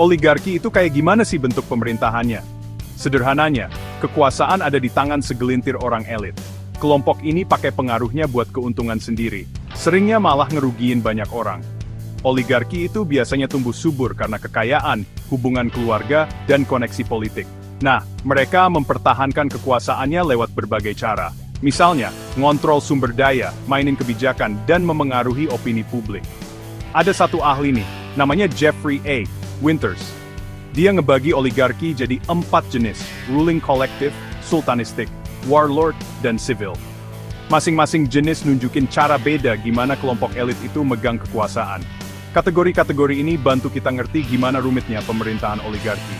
Oligarki itu kayak gimana sih bentuk pemerintahannya? Sederhananya, kekuasaan ada di tangan segelintir orang elit. Kelompok ini pakai pengaruhnya buat keuntungan sendiri. Seringnya malah ngerugiin banyak orang. Oligarki itu biasanya tumbuh subur karena kekayaan, hubungan keluarga, dan koneksi politik. Nah, mereka mempertahankan kekuasaannya lewat berbagai cara. Misalnya, ngontrol sumber daya, mainin kebijakan, dan memengaruhi opini publik. Ada satu ahli nih, namanya Jeffrey A. Winters. Dia ngebagi oligarki jadi 4 jenis: ruling collective, sultanistic, warlord, dan civil. Masing-masing jenis nunjukin cara beda gimana kelompok elit itu megang kekuasaan. Kategori-kategori ini bantu kita ngerti gimana rumitnya pemerintahan oligarki.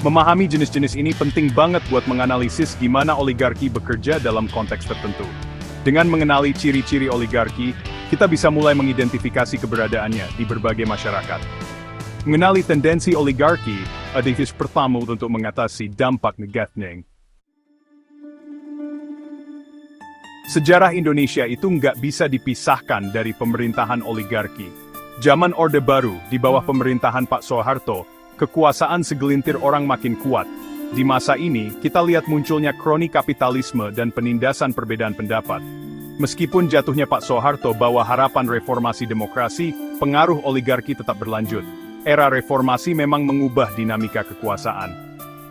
Memahami jenis-jenis ini penting banget buat menganalisis gimana oligarki bekerja dalam konteks tertentu. Dengan mengenali ciri-ciri oligarki, kita bisa mulai mengidentifikasi keberadaannya di berbagai masyarakat. Mengenali tendensi oligarki adalah tips pertama untuk mengatasi dampak negatifnya. Sejarah Indonesia itu nggak bisa dipisahkan dari pemerintahan oligarki. Zaman Orde Baru, di bawah pemerintahan Pak Soeharto, kekuasaan segelintir orang makin kuat. Di masa ini, kita lihat munculnya kroni kapitalisme dan penindasan perbedaan pendapat. Meskipun jatuhnya Pak Soeharto bawa harapan reformasi demokrasi, pengaruh oligarki tetap berlanjut. Era reformasi memang mengubah dinamika kekuasaan.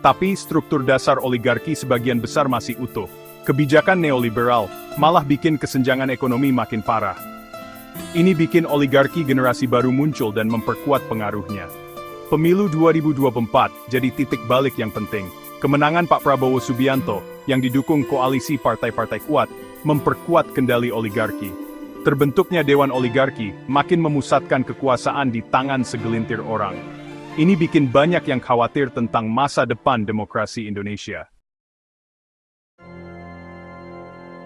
Tapi struktur dasar oligarki sebagian besar masih utuh. Kebijakan neoliberal malah bikin kesenjangan ekonomi makin parah. Ini bikin oligarki generasi baru muncul dan memperkuat pengaruhnya. Pemilu 2024 jadi titik balik yang penting. Kemenangan Pak Prabowo Subianto yang didukung koalisi partai-partai kuat memperkuat kendali oligarki. Terbentuknya Dewan Oligarki makin memusatkan kekuasaan di tangan segelintir orang. Ini bikin banyak yang khawatir tentang masa depan demokrasi Indonesia.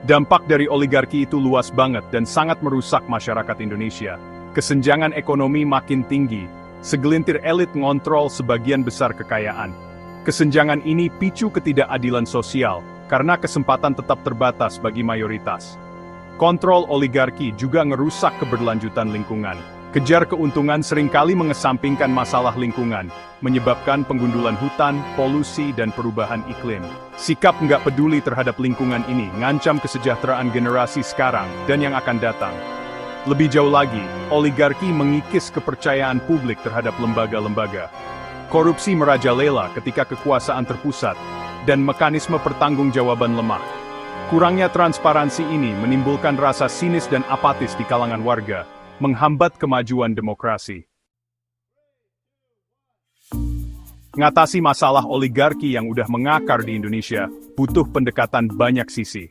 Dampak dari oligarki itu luas banget dan sangat merusak masyarakat Indonesia. Kesenjangan ekonomi makin tinggi, segelintir elit ngontrol sebagian besar kekayaan. Kesenjangan ini picu ketidakadilan sosial, karena kesempatan tetap terbatas bagi mayoritas. Kontrol oligarki juga ngerusak keberlanjutan lingkungan. Kejar keuntungan seringkali mengesampingkan masalah lingkungan, menyebabkan penggundulan hutan, polusi, dan perubahan iklim. Sikap nggak peduli terhadap lingkungan ini ngancam kesejahteraan generasi sekarang dan yang akan datang. Lebih jauh lagi, oligarki mengikis kepercayaan publik terhadap lembaga-lembaga. Korupsi merajalela ketika kekuasaan terpusat, dan mekanisme pertanggungjawaban lemah. Kurangnya transparansi ini menimbulkan rasa sinis dan apatis di kalangan warga, menghambat kemajuan demokrasi. Ngatasi masalah oligarki yang udah mengakar di Indonesia, butuh pendekatan banyak sisi.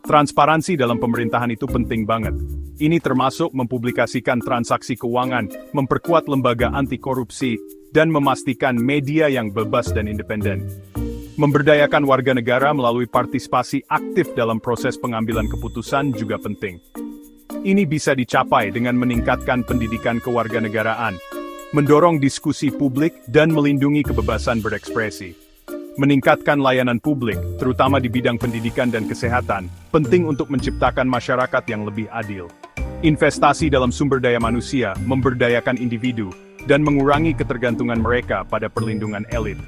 Transparansi dalam pemerintahan itu penting banget. Ini termasuk mempublikasikan transaksi keuangan, memperkuat lembaga anti korupsi, dan memastikan media yang bebas dan independen. Memberdayakan warga negara melalui partisipasi aktif dalam proses pengambilan keputusan juga penting. Ini bisa dicapai dengan meningkatkan pendidikan kewarganegaraan, mendorong diskusi publik, dan melindungi kebebasan berekspresi. Meningkatkan layanan publik, terutama di bidang pendidikan dan kesehatan, penting untuk menciptakan masyarakat yang lebih adil. Investasi dalam sumber daya manusia, memberdayakan individu, dan mengurangi ketergantungan mereka pada perlindungan elit.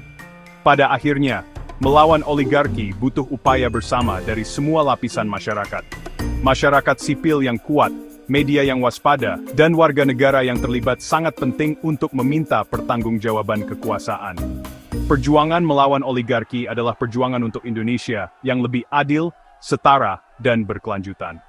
Pada akhirnya, melawan oligarki butuh upaya bersama dari semua lapisan masyarakat. Masyarakat sipil yang kuat, media yang waspada, dan warga negara yang terlibat sangat penting untuk meminta pertanggungjawaban kekuasaan. Perjuangan melawan oligarki adalah perjuangan untuk Indonesia yang lebih adil, setara, dan berkelanjutan.